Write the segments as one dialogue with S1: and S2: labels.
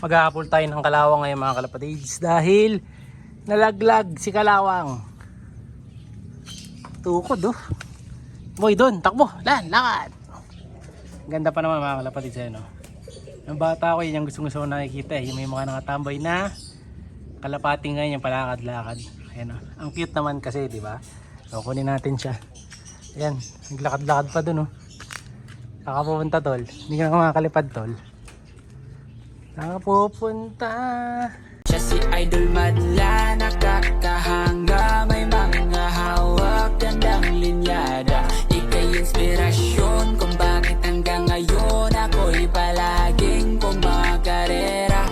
S1: Mag-aapol tayo ng kalawang ngayon mga kalapatids dahil nalaglag si kalawang. Tukod oh. Boy doon, takbo, lakad. Ganda pa naman mga kalapatids eh, no? Yung bata ko yun yung gusto ko nakikita eh. Yung may mga nakatambay na kalapati ngayon yung palakad-lakad. Ayan oh. Ang cute naman kasi di ba? So kunin natin siya. Ayan, naglakad-lakad pa dun oh. Nakapupunta tol. Hindi ka makakalipad tol. Nakapupunta.
S2: Siya si Idol Madla, nakakahanga, may mga hawak, gandang linyada. Ika'y inspirasyon kung bakit hanggang ngayon ako'y palaging kumakarera.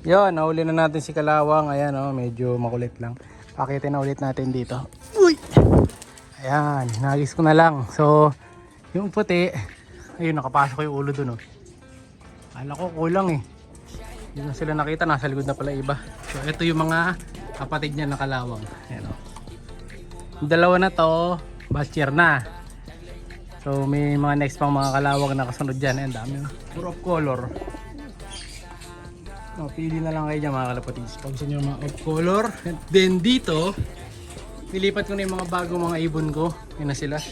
S1: Yun, nahuli na natin si kalawang. Ayan oh, medyo makulit lang. Pakitin na ulit natin dito. Uy! Ayan, hinagis ko na lang. So, yung puti, ayun, nakapasok yung ulo dun oh. Kala ko kulang eh. Hindi na sila nakita, nasa likod na pala iba. So ito yung mga kapatid niya na kalawang. Ayan o. Yung dalawa na to, batcher na. So may mga next pang mga kalawang na kasunod dyan. Ayan, dami o. Puro off color. O, pili na lang kayo dyan mga kalapatid. Pag gusto nyo mga off color. And then dito, nilipat ko na yung mga bagong mga ibon ko. Yun na sila.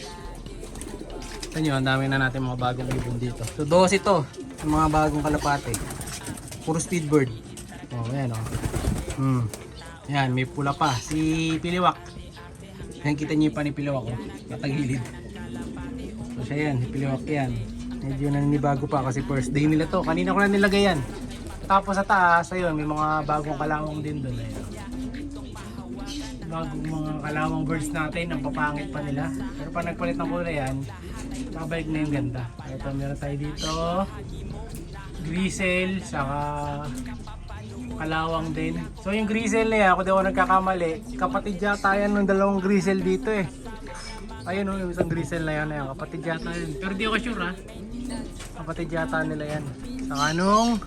S1: Sa nyo, ang dami na natin mga bagong ibon dito. So 12 to. Yung mga bagong kalapate. Puro speedbird. Oh, ayan oh. Ayan, may pula pa. Si Piliwak. Ayan, kita nyo yung panipiliwak oh. Natagilid. So siya yan, si Piliwak yan. Medyo naninibago pa kasi first day nila to. Kanina ko na nilagay yan. Tapos sa taas, ayun, may mga bagong kalawang din doon. Ayun. Bagong mga kalawang birds natin, ang papangit pa nila. Pero pag nagpalit ng kulay yan, babalik na yung ganda. Ito, meron tayo dito. Grisel, saka kalawang din. So yung grisel na yan, ako daw nagkakamali. Kapatid yata yan ng dalawang grisel dito eh. Ayun oh, yung isang grisel na yan. Kapatid yata yan. Pero di ako sure ha. Kapatid yata nila yan. Saka nung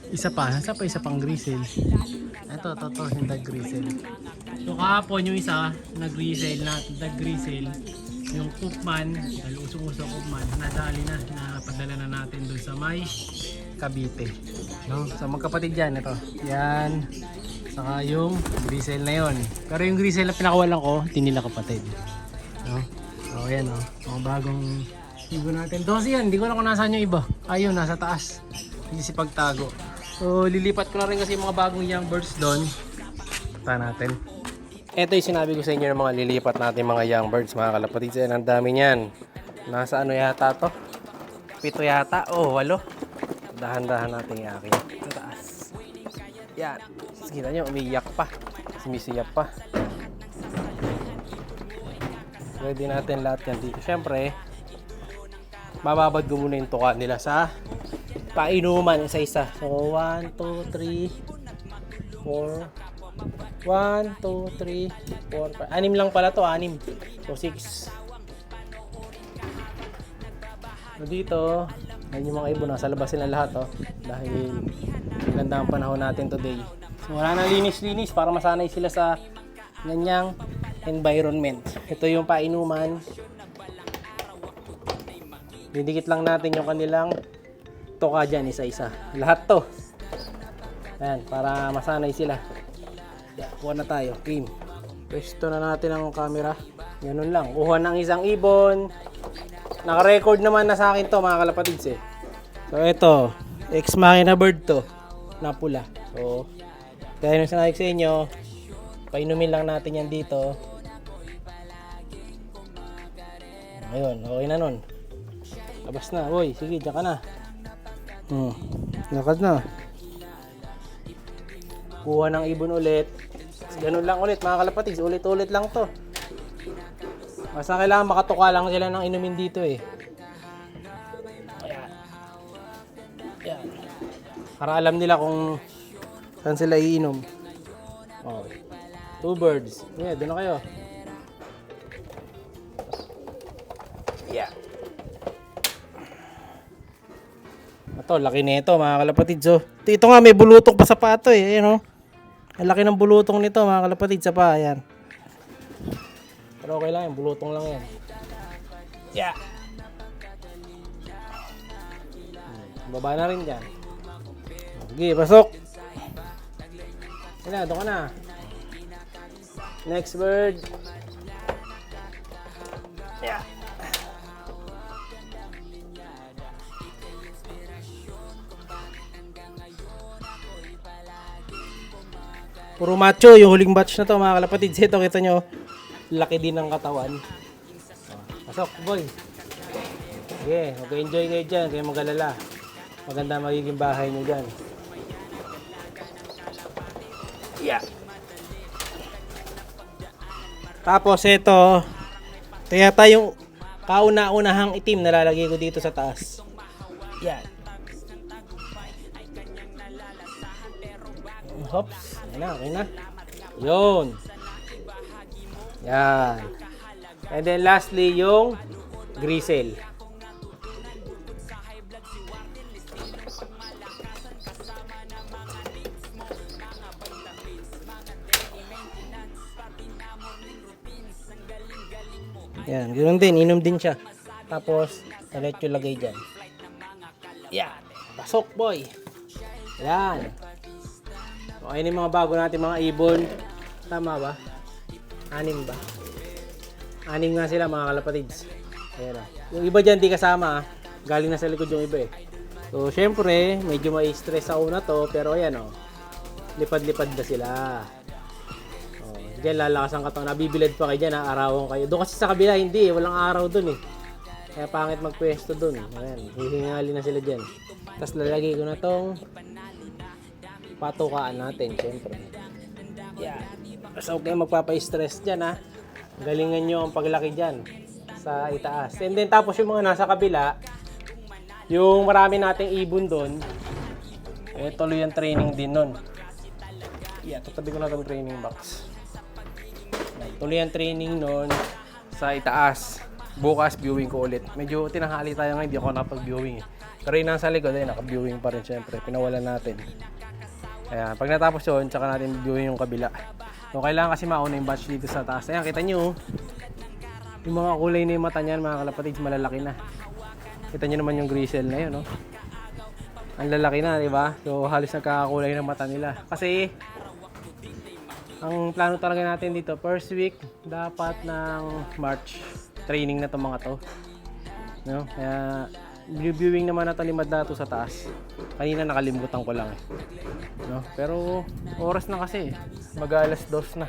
S1: isa pang grisel. Ito, yung dag grisel. So kahapon yung isa na grisel, dag grisel. Yung Cookman, dahil usong-usong Cookman, nadali na, napadala na natin doon sa may Cavite. No? So magkapatid yan, ito. Yan. Saka yung grisel na yon. Pero yung grisel na pinakawalan ko, hindi nila kapatid. No? So ayan o, mga bagong ibon natin. 12 yan, hindi ko na kung nasaan yung iba. Ayun, nasa taas. Hindi si pagtago. So lilipat ko na rin kasi mga bagong young birds doon. Punta natin. Ito yung sinabi ko sa inyo ng mga lilipat natin mga young birds mga kalapatids. Yan, ang dami niyan. Nasa ano yata to? 7 yata. Oh, 8. Dahan-dahan natin i-akin. Sa taas. Yan. Kita nyo, umiiyak pa. Sumisiyak pa. Pwede natin lahat yan dito. Siyempre, mababad ko muna yung tuka nila sa painuman isa-isa. So, 1, 2, 3, 4. 1, 2, 3, 4, 5. 6 lang pala to, 6. So 6. So dito, ayun yung mga ibon, nasa labas sila lahat oh. Dahil ganda ang panahon natin today. So wala nang linis-linis para masanay sila sa ganyang environment. Ito yung painuman. Didikit lang natin yung kanilang toka dyan, isa-isa. Lahat to. Ayan, para masanay sila. Yeah, kuha na tayo, cream. Pwesto na natin ang camera. Ganun lang, kuha ng isang ibon. Naka-record naman na sa akin to mga kalapatids eh. So ito, ex machina bird to na pula. So kaya nung sinabi ko sa inyo, painumin lang natin yan dito. Ayun, okay na nun. Labas na, uy, sige, dyan ka na. Lakad na. Kuha ng ibon ulit. Ganun lang ulit mga kalapatids, ulit-ulit lang to. Basta kailangan makatuka lang sila ng inumin dito eh. Ayan. Ayan. Para alam nila kung saan sila iinom. Oh. 2 birds. Yeah, doon na kayo. Yeah. Ito, laki na ito mga kalapatids. So, ito nga may bulutong pa sa pato eh. Ayan oh. Ang laki ng bulutong nito mga kalapatid sa pa. Ayan. Pero okay lang yan. Bulutong lang yan. Yeah. Baba na rin dyan. Sige, pasok. Yan na, doon ka na. Next bird. Yeah. Puro macho yung huling batch na to mga kalapatids. Ito kita nyo, laki din ng katawan. Pasok boy. Sige, mag-enjoy kayo dyan, kayo mag-alala. Maganda magiging bahay nyo dyan. Yeah. Tapos ito yata yung kauna-unahang itim na lalagay ko dito sa taas. Yan. Hops. Yan na, okay na. Yun. Yan. And then lastly yung grisel. Yan, ganoon din, inom din siya. Tapos, diretso lagay dyan. Yan, pasok boy. Yan. Okay na yung mga bago natin mga ibon. Tama ba? 6 ba? 6 nga sila mga kalapatids. Ayan na. Yung iba dyan di kasama. Galing na sa likod yung iba eh. So, syempre, medyo may stress sa una to. Pero ayan o. Lipad-lipad na sila. Diyan lalakas ang katawan. Nabibilad pa kayo dyan, arawan kayo. Doon kasi sa kabila, hindi. Walang araw doon eh. Kaya pangit magpwesto doon. Ayan, hihingali na sila dyan. Tapos lalagay ko na tong patukaan natin, syempre. Yan. So, okay, magpapa-stress dyan ha. Galingan nyo ang paglaki dyan sa itaas. And then tapos yung mga nasa kabila, yung marami nating ibon doon, eh tuloy ang training din nun. Yeah, tatabi ko na tong training box. Tuloy ang training nun sa itaas. Bukas viewing ko ulit. Medyo tinanghali tayo ngayon, hindi ako nakapag-viewing eh. Pero yung nasa likod ay naka-viewing pa rin syempre. Pinawalan natin. Kaya pag natapos yun, tsaka natin viewing yung kabila. So kailangan kasi mauna yung batch dito sa taas. Ayan, kita nyo. Yung mga kulay na yung mata niyan, mga kalapatids, malalaki na. Kita nyo naman yung grisel na yun, no? Ang lalaki na, di ba? So halos nagkakakulay ng mata nila. Kasi ang plano talaga natin dito, first week dapat ng March training na itong mga to, no? Kaya viewing naman na talimad na ito sa taas. Kanina nakalimutan ko lang eh, no? Pero oras na kasi, mag-alas 2 na,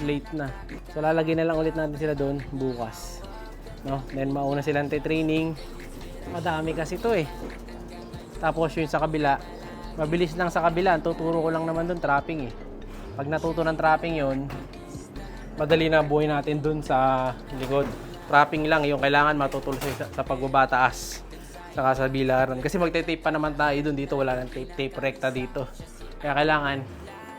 S1: late na. So lalagay na lang ulit natin sila doon bukas, no? Then mauna silang training, madami kasi to eh. Tapos yun sa kabila, mabilis lang sa kabila, ang tuturo ko lang naman doon trapping eh. Pag natuto ng trapping yon, madali na buhay natin dun sa likod. Trapping lang, yung kailangan matutuloy sa pagbabataas. Saka sa bilaran. Kasi magte-tape pa naman tayo dun. Dito wala nang tape. Tape rekta dito. Kaya kailangan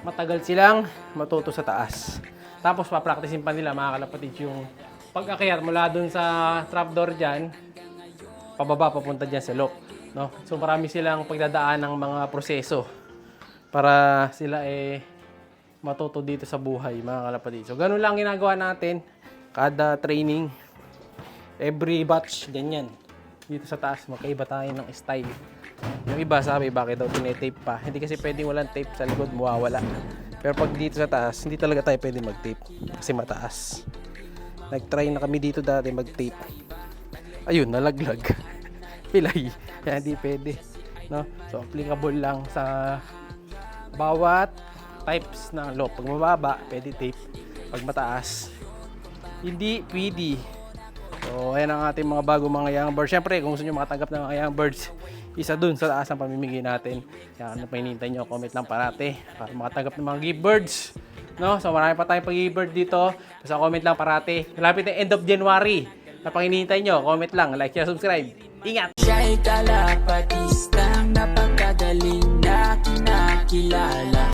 S1: matagal silang matuto sa taas. Tapos papraktisin pa nila mga kalapatid yung pag-akyat mula dun sa trapdoor dyan, pababa papunta dyan sa lock. No? So marami silang pagdadaan ng mga proseso para sila matuto dito sa buhay mga kalapatid. So ganun lang ginagawa natin kada training, every batch ganyan. Dito sa taas magkaiba tayo ng style. Yung iba sabi bakit daw tinetape pa, hindi kasi pwedeng walang tape sa likod, mawawala. Pero pag dito sa taas hindi talaga tayo pwedeng mag-tape kasi mataas. Nag-try na kami dito dati mag-tape, ayun nalaglag. Pilay, kaya hindi pwede, no? So applicable lang sa bawat types ng lock. Pag mababa, pwede tape. Pag mataas, hindi pwede. So, ayan ang ating mga bago mga young birds. Siyempre, kung gusto nyo makatanggap ng mga young birds, isa dun sa taas ang pamimigay natin. Kaya ano pa hinihintay nyo, comment lang parate para makatanggap ng mga gift birds. No? So, marami pa tayong pag-gift bird dito. Basta comment lang parate. Malapit na end of January. Na pang hinihintay nyo, comment lang, like, share, subscribe. Ingat!
S2: Siya'y kalapatistang napakagaling na kinakilala.